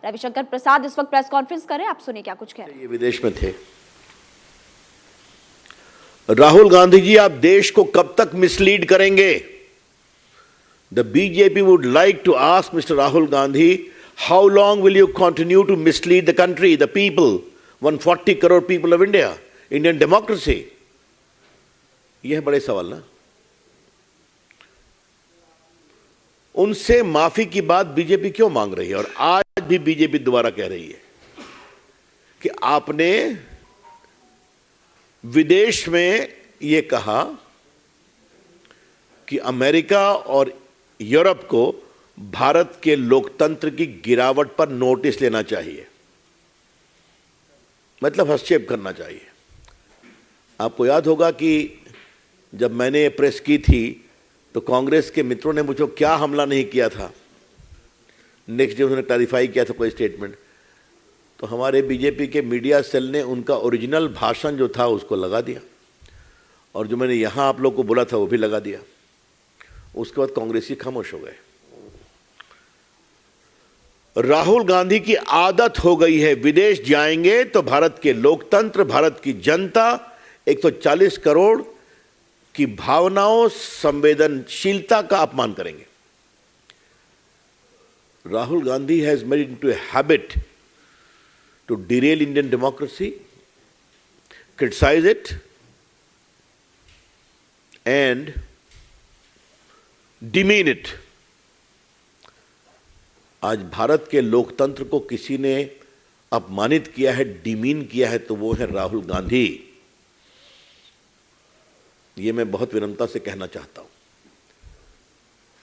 रविशंकर प्रसाद इस वक्त press conference कर रहे हैं, आप सुनिए क्या कुछ कह रहे हैं। ये विदेश में थे। राहुल गांधी जी, आप देश को कब तक मिसलीड करेंगे? The BJP would like to ask mister Rahul Gandhi, how long will you continue to mislead the country, the people, 140 crore people of India, Indian democracy? यह है बड़े सवाल ना। उनसे माफी की बात बीजेपी क्यों मांग रही है? और आज भी बीजेपी दोबारा कह रही है कि आपने विदेश में यह कहा कि अमेरिका और यूरोप को भारत के लोकतंत्र की गिरावट पर नोटिस लेना चाहिए, मतलब हस्तक्षेप करना चाहिए। आपको याद होगा कि जब मैंने प्रेस की थी तो कांग्रेस के मित्रों ने मुझे क्या हमला नहीं किया था। नेक्स्ट डे उन्होंने क्लैरिफाई किया था कोई स्टेटमेंट, तो हमारे बीजेपी के मीडिया सेल ने उनका ओरिजिनल भाषण जो था उसको लगा दिया, और जो मैंने यहाँ आप लोग को बोला था वो भी लगा दिया। उसके बाद कांग्रेसी खामोश हो गए। राहुल गांधी की आदत हो गई है, विदेश जाएंगे तो भारत के लोकतंत्र, भारत की जनता, 140 करोड़ की भावनाओं, संवेदनशीलता का अपमान करेंगे। Rahul Gandhi has made it into a habit to derail Indian democracy, criticize it, and demean it. आज भारत के लोकतंत्र को किसी ने अपमानित किया है, डिमीन किया है, तो वो है राहुल गांधी। ये मैं बहुत विनम्रता से कहना चाहता हूं।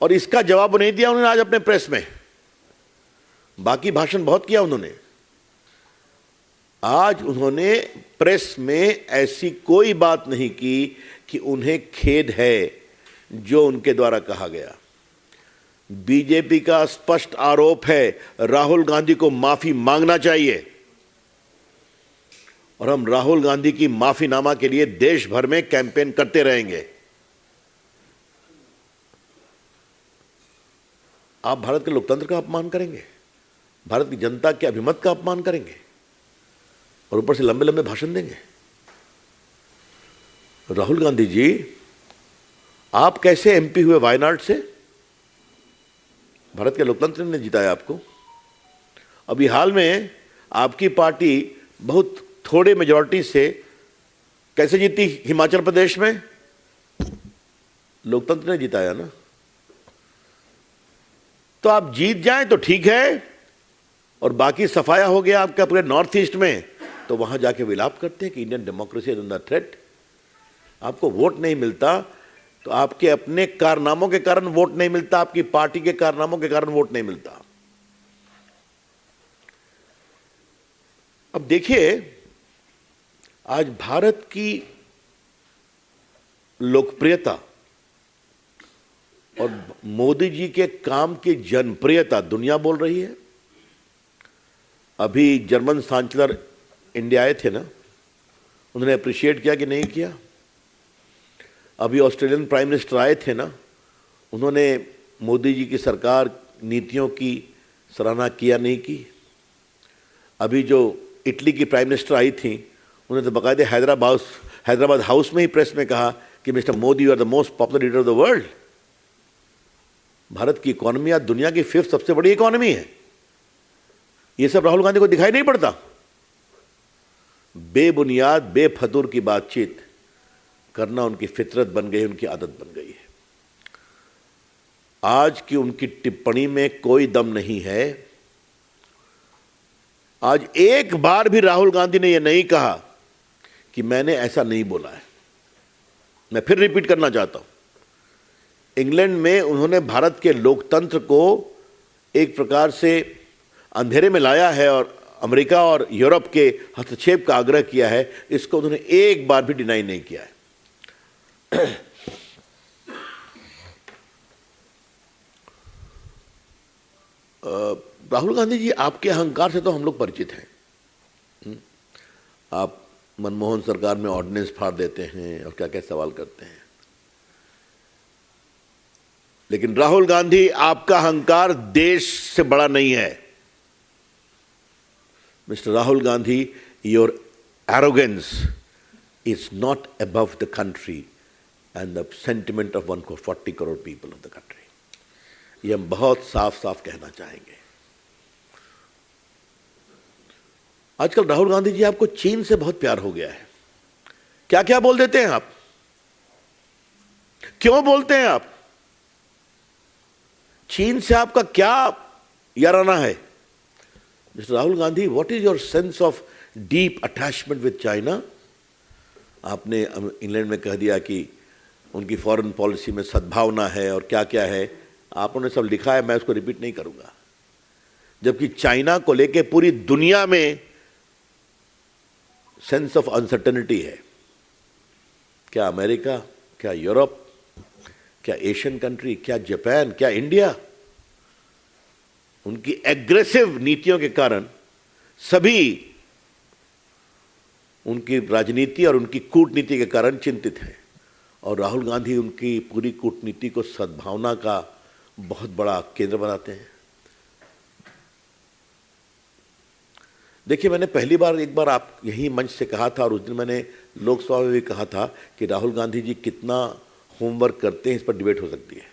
और इसका जवाब नहीं दिया उन्होंने आज अपने प्रेस में। बाकी भाषण बहुत किया उन्होंने, आज उन्होंने प्रेस में ऐसी कोई बात नहीं की कि उन्हें खेद है जो उनके द्वारा कहा गया। बीजेपी का स्पष्ट आरोप है, राहुल गांधी को माफी मांगना चाहिए, और हम राहुल गांधी की माफीनामा के लिए देश भर में कैंपेन करते रहेंगे। आप भारत के लोकतंत्र का अपमान करेंगे, भारत की जनता के अभिमत का अपमान करेंगे, और ऊपर से लंबे लंबे भाषण देंगे। राहुल गांधी जी, आप कैसे एमपी हुए वायनाड से? भारत के लोकतंत्र ने जिताया आपको। अभी हाल में आपकी पार्टी बहुत थोड़े मेजॉरिटी से कैसे जीती हिमाचल प्रदेश में? लोकतंत्र ने जिताया ना। तो आप जीत जाएं तो ठीक है, और बाकी सफाया हो गया आपका पूरे नॉर्थ ईस्ट में, तो वहां जाके विलाप करते हैं कि Indian democracy is under threat. आपको वोट नहीं मिलता तो आपके अपने कारनामों के कारण वोट नहीं मिलता, आपकी पार्टी के कारनामों के कारण वोट नहीं मिलता। अब देखिए, आज भारत की लोकप्रियता और मोदी जी के काम की जनप्रियता दुनिया बोल रही है। अभी जर्मन चांसलर इंडिया आए थे ना, उन्होंने अप्रिशिएट किया कि नहीं किया? अभी ऑस्ट्रेलियन प्राइम मिनिस्टर आए थे ना, उन्होंने मोदी जी की सरकार नीतियों की सराहना किया नहीं की? अभी जो इटली की प्राइम मिनिस्टर आई थी, उन्होंने तो बाकायदे हैदराबाद हाउस में ही प्रेस में कहा कि mister Modi you are the most popular leader of the world. Bharat की इकोनॉमी आज दुनिया की 5th सबसे बड़ी इकोनॉमी है। ये सब राहुल गांधी को दिखाई नहीं पड़ता? बेबुनियाद, बेफजूल की बातचीत करना उनकी फितरत बन गई, उनकी आदत बन गई है। आज की उनकी टिप्पणी में कोई दम नहीं है। आज एक बार भी राहुल गांधी ने यह नहीं कहा कि मैंने ऐसा नहीं बोला है। मैं फिर रिपीट करना चाहता हूं, इंग्लैंड में उन्होंने भारत के लोकतंत्र को एक प्रकार से अंधेरे में लाया है और अमेरिका और यूरोप के हस्तक्षेप का आग्रह किया है। इसको उन्होंने एक बार भी डिनाई नहीं किया है। राहुल गांधी जी, आपके अहंकार से तो हम लोग परिचित हैं। आप मनमोहन सरकार में ऑर्डिनेंस फाड़ देते हैं और क्या क्या सवाल करते हैं, लेकिन राहुल गांधी, आपका अहंकार देश से बड़ा नहीं है। Mr. Rahul Gandhi, your arrogance is not above the country and the sentiment of 140 crore people of the country. ये हम बहुत साफ साफ कहना चाहेंगे। आजकल राहुल गांधी जी, आपको चीन से बहुत प्यार हो गया है। क्या क्या बोल देते हैं आप, क्यों बोलते हैं आप? चीन से आपका क्या याराना है? Mister Rahul Gandhi, what is your sense of deep attachment with China? आपने इंग्लैंड में कह दिया कि उनकी फॉरेन पॉलिसी में सद्भावना है और क्या क्या है, आपने सब लिखा है, मैं उसको रिपीट नहीं करूंगा। जबकि चाइना को लेके पूरी दुनिया में सेंस ऑफ अनसर्टेनिटी है। क्या अमेरिका, क्या यूरोप, क्या एशियन कंट्री, क्या जापान, क्या इंडिया, उनकी एग्रेसिव नीतियों के कारण सभी उनकी राजनीति और उनकी कूटनीति के कारण चिंतित हैं। और राहुल गांधी उनकी पूरी कूटनीति को सद्भावना का बहुत बड़ा केंद्र बनाते हैं। देखिए, मैंने पहली बार एक बार आप यही मंच से कहा था और उस दिन मैंने लोकसभा में भी कहा था कि राहुल गांधी जी कितना होमवर्क करते हैं, इस पर डिबेट हो सकती है।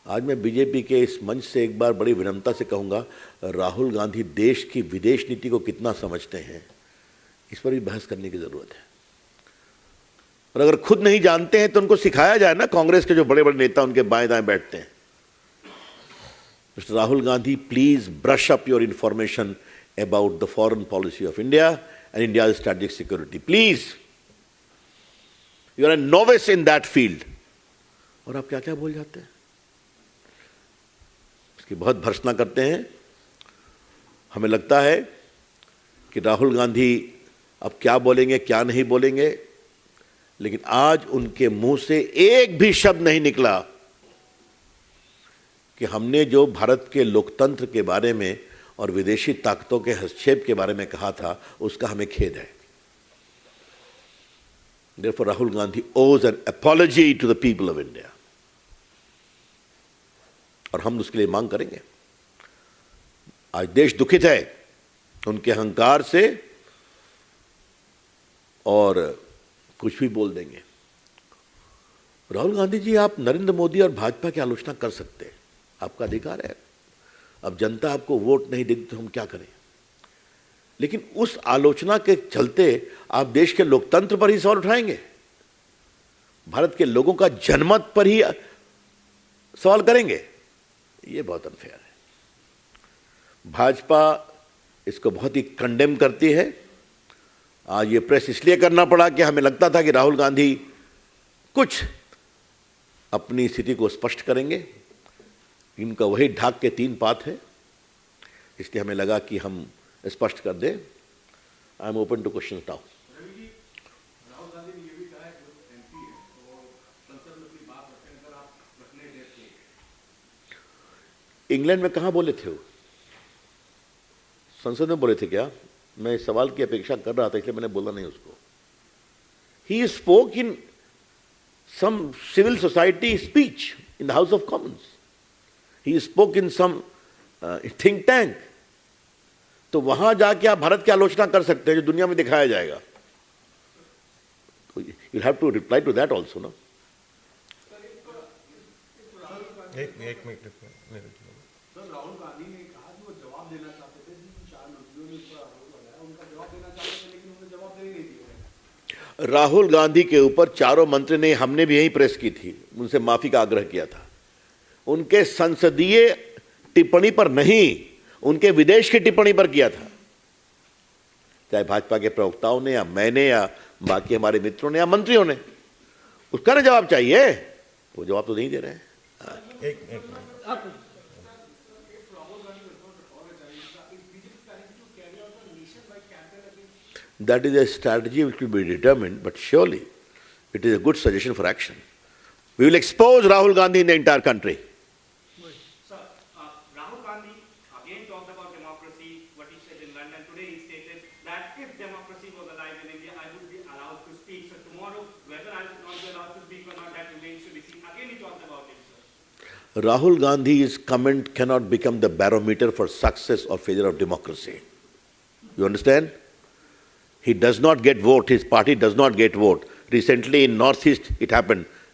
आज मैं बीजेपी के इस मंच से एक बार बड़ी विनम्रता से कहूंगा, राहुल गांधी देश की विदेश नीति को कितना समझते हैं, इस पर भी बहस करने की जरूरत है। और अगर खुद नहीं जानते हैं तो उनको सिखाया जाए ना। कांग्रेस के जो बड़े बड़े नेता उनके बाएं दाएं बैठते हैं। Mister Rahul Gandhi, please brush up your information about the foreign policy of India and India strategic security. Please, you are a novice in that field. और आप क्या क्या बोल जाते हैं, इसकी बहुत भर्त्सना करते हैं। हमें लगता है कि राहुल गांधी अब क्या बोलेंगे क्या नहीं बोलेंगे, लेकिन आज उनके मुंह से एक भी शब्द नहीं निकला कि हमने जो भारत के लोकतंत्र के बारे में और विदेशी ताकतों के हस्तक्षेप के बारे में कहा था, उसका हमें खेद है। Therefore, Rahul Gandhi owes an apology to the people of India. और हम उसके लिए मांग करेंगे। आज देश दुखित है उनके अहंकार से, और कुछ भी बोल देंगे। राहुल गांधी जी, आप नरेंद्र मोदी और भाजपा की आलोचना कर सकते हैं, आपका अधिकार है। अब जनता आपको वोट नहीं देती तो हम क्या करें? लेकिन उस आलोचना के चलते आप देश के लोकतंत्र पर ही सवाल उठाएंगे, भारत के लोगों का जनमत पर ही सवाल करेंगे। ये बहुत अनफेयर है। भाजपा इसको बहुत ही कंडेम करती है। आज ये प्रेस इसलिए करना पड़ा कि हमें लगता था कि राहुल गांधी कुछ अपनी स्थिति को स्पष्ट करेंगे। इनका वही ढाक के 3 पात है, इसलिए हमें लगा कि हम स्पष्ट कर दें। I am open to question now. England में कहां बोले थे वो? संसद में बोले थे क्या? मैं इस सवाल की अपेक्षा कर रहा था, इसलिए मैंने बोला नहीं उसको। He spoke in some civil society speech in the House of Commons. He spoke in some think tank. तो वहां जाके आप भारत की आलोचना कर सकते हैं, जो दुनिया में दिखाया जाएगा। तो you have to reply to that also ना। एक मिनट राहुल गांधी ने कहा कि वो जवाब देना चाहते थे, 4 मंत्रियों ने इस पर आरोप लगाया, उनका जवाब देना चाहते थे, लेकिन उन्होंने जवाब देने नहीं दिया। राहुल गांधी के ऊपर चारों मंत्री ने, हमने भी यही प्रेस की थी, उनसे माफी का आग्रह किया था। उनके संसदीय टिप्पणी पर नहीं, उनके विदेश की टिप्पणी पर किया था। चाहे भाजपा के प्रवक्ताओं ने या मैंने या बाकी हमारे मित्रों ने या मंत्रियों ने, उसका ना जवाब चाहिए। वो जवाब तो नहीं दे रहे हैं। That is a strategy which will be determined, but surely it is a good suggestion for action. We will expose Rahul Gandhi in the entire country. Sir, Rahul Gandhi again talked about democracy, what he said in London. Today he stated that if democracy was alive in India, I would be allowed to speak. So tomorrow, whether I will not be allowed to speak or not, that remains to be seen. Again he talked about it, sir. Rahul Gandhi's comment cannot become the barometer for success or failure of democracy. You understand? He does not get vote. His party does not get vote. Recently in Northeast, it happened.